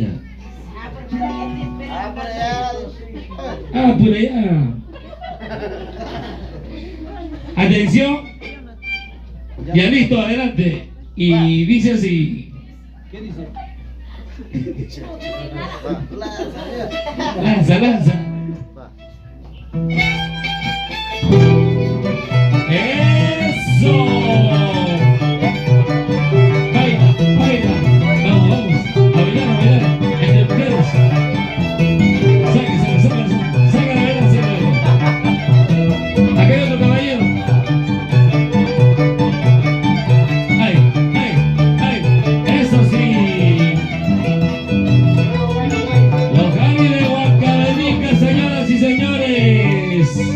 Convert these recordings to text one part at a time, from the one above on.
Ya. Ah, por allá. Ah, por allá. Atención. Ya listo, adelante. Y dice así. ¿Qué dice? Va, lanza, ya. Lanza, lanza. Va. ¡Eso! Baila, baila. Vamos, vamos. A bailar, a bailar. Entre mujeres. Sáquese, sáquese. Saca la vela, saca la vela. Acá hay otro caballero. ¡Ay, ay, ay! ¡Eso sí! Los Javi de Huancavenica, señoras y señores.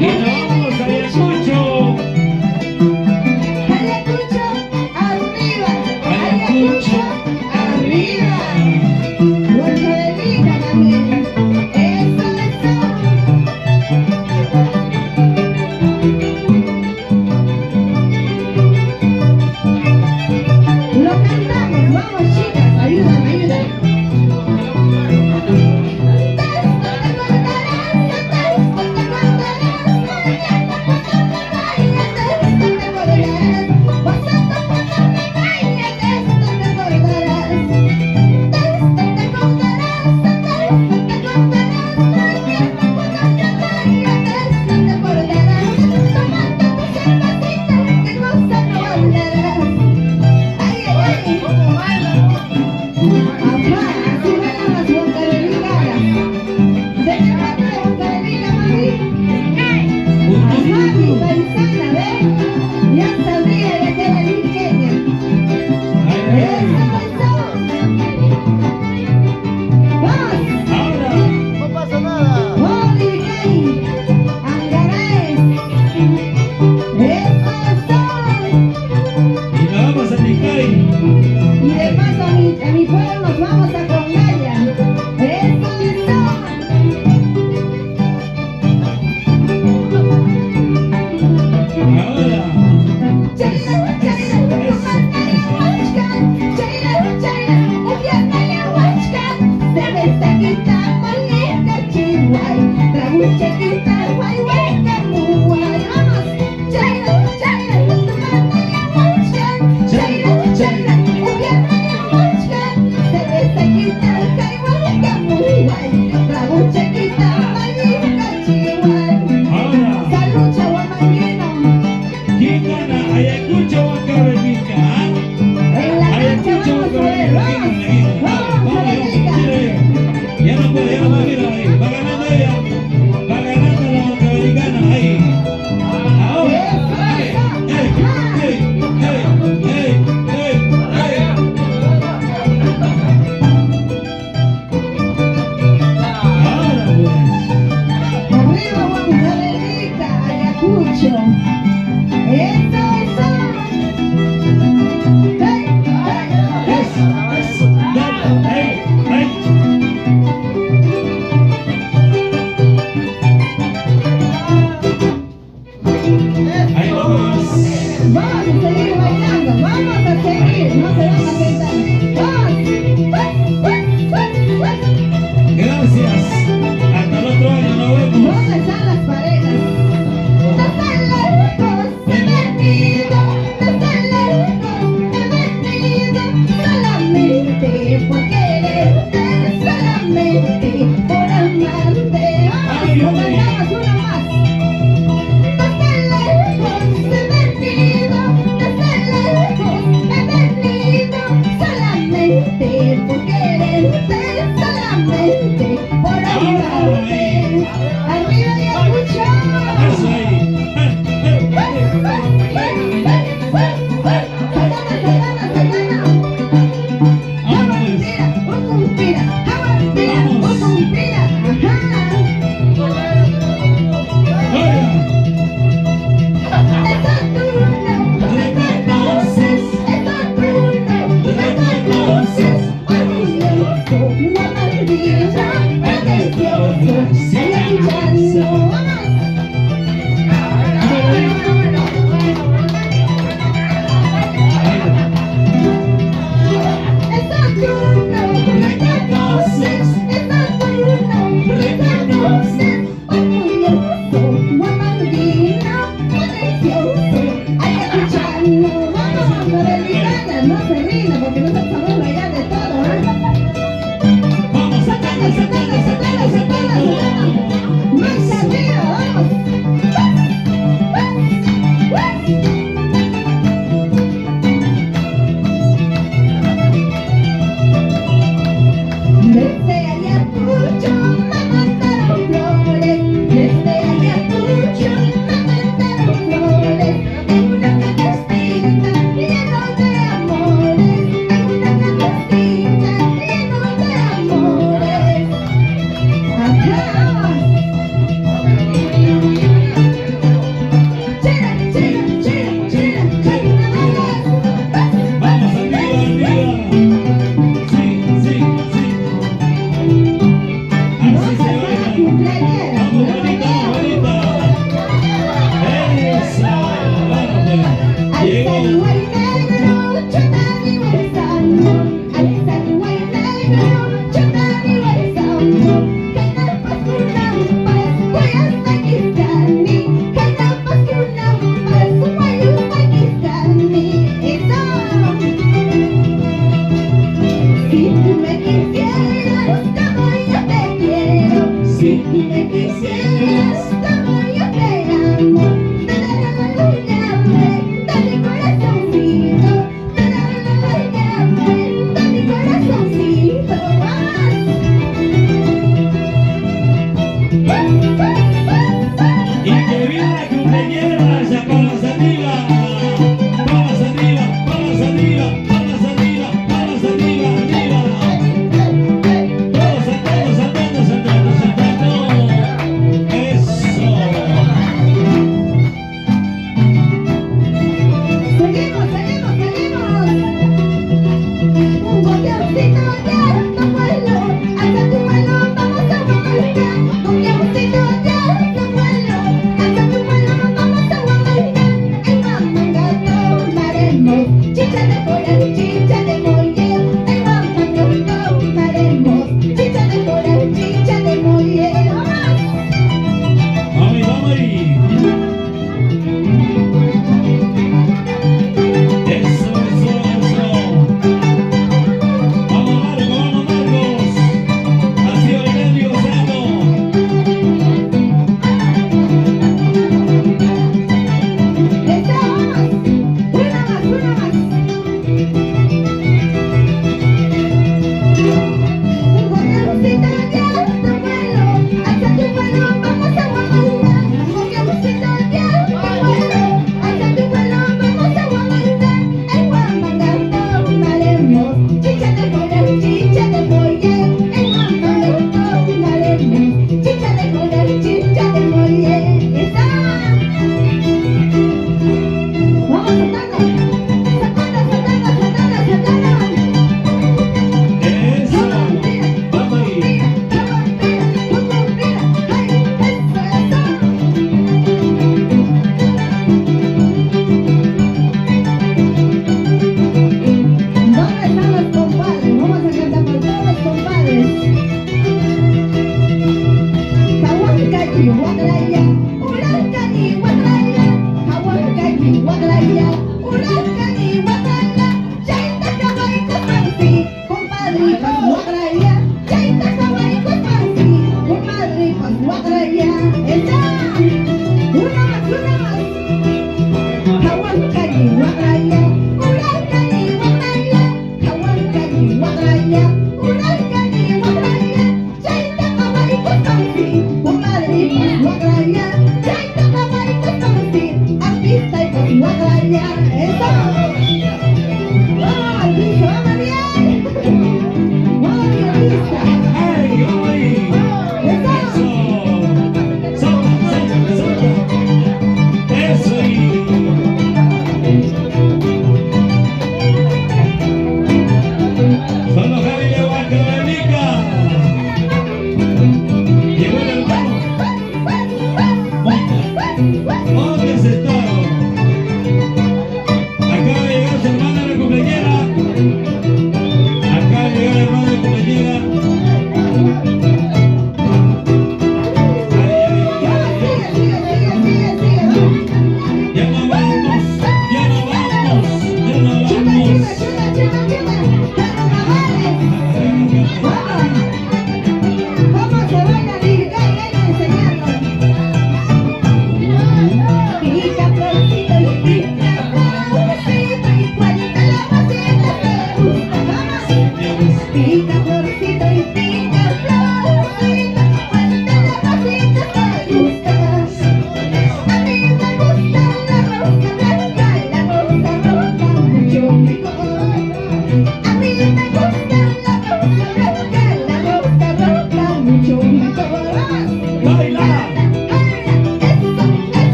Y nos vamos a Ayacucho. Ayacucho, arriba. Ayacucho, arriba. Puerto de Rica también. Eso, eso. Lo cantamos, vamos chicas, ayúdame, ayúdame. No pasa nada. Y nos vamos a Ticay. Y de paso a mi pueblo nos vamos a Congaya. Eso, eso. Ahora. Ahora. Salud, Chaguamanguino. ¿Quién gana? ¿Ayacucho o Carolina? En la cancha Ayacucho o vamos a ver, Carolina. vamos, Carolina. Ya no puede, ya no puede, mira ahí. Va ganando ella. Va ganando la Carolina ahí. Ahora. Hey, hey, hey, hey, hey, hey. Ahora pues. Arriba, Huancavelica, Ayacucho. Eso, eso. Hey, hey, Eso, dale, hey, hey. Ahí vamos. vamos a seguir bailando, vamos a seguir, no se van a sentar. Vamos. Gracias. Hasta el otro año, nos vemos. ¿Dónde están las parejas?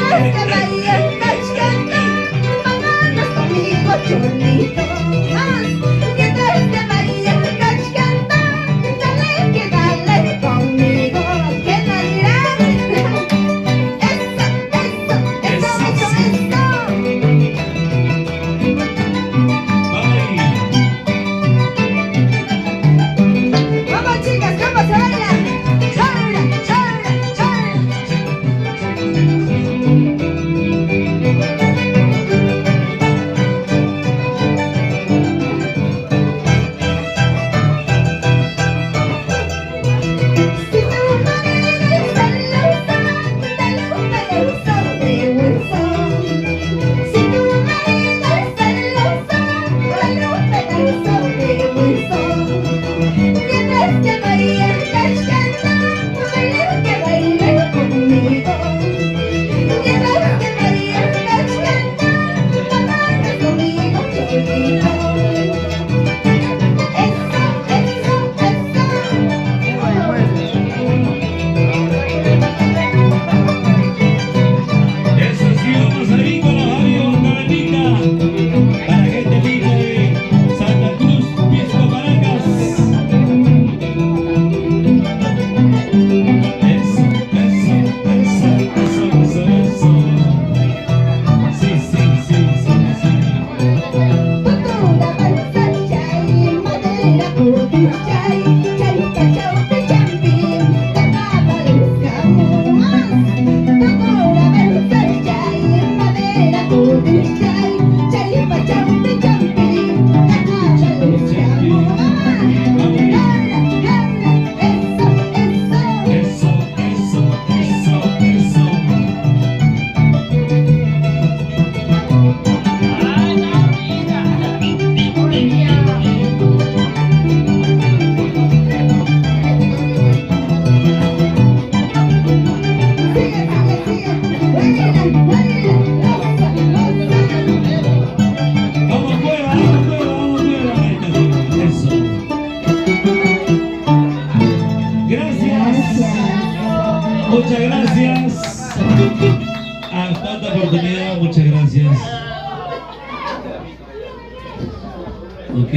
quieres que baile el cachcanta, vámonos conmigo, chulito. Quieres que baile el cachcanta, dale que dale conmigo, que no dirán. Eso. Vamos chicas, ¿cómo se baila? Chora, chora, chora. Si tu marido es celosa, dale un beso de Wilson. Si tu marido es celosa, dale un beso de Wilson. Tienes que bailar cachcanta, bailar que baile conmigo. Tienes que bailar cachcanta, vámonos conmigo, cholito. Eso sí, vamos a ir con los amigos Cabanica, para gente linda de Santa Cruz, Pisco, Caracas. Eso. Sí. Cultura, danza, chay, madera, putu, chay, chayita, chaupe, champín, carnaval, escamoas. Cultura, danza, chay, madera, putu, chay, chayita, chaupe, champín, carnaval, escamoas. Eso. Eso. Vamos fuera. Eso. Gracias. Muchas gracias. Hasta otra oportunidad. Muchas gracias. Ok.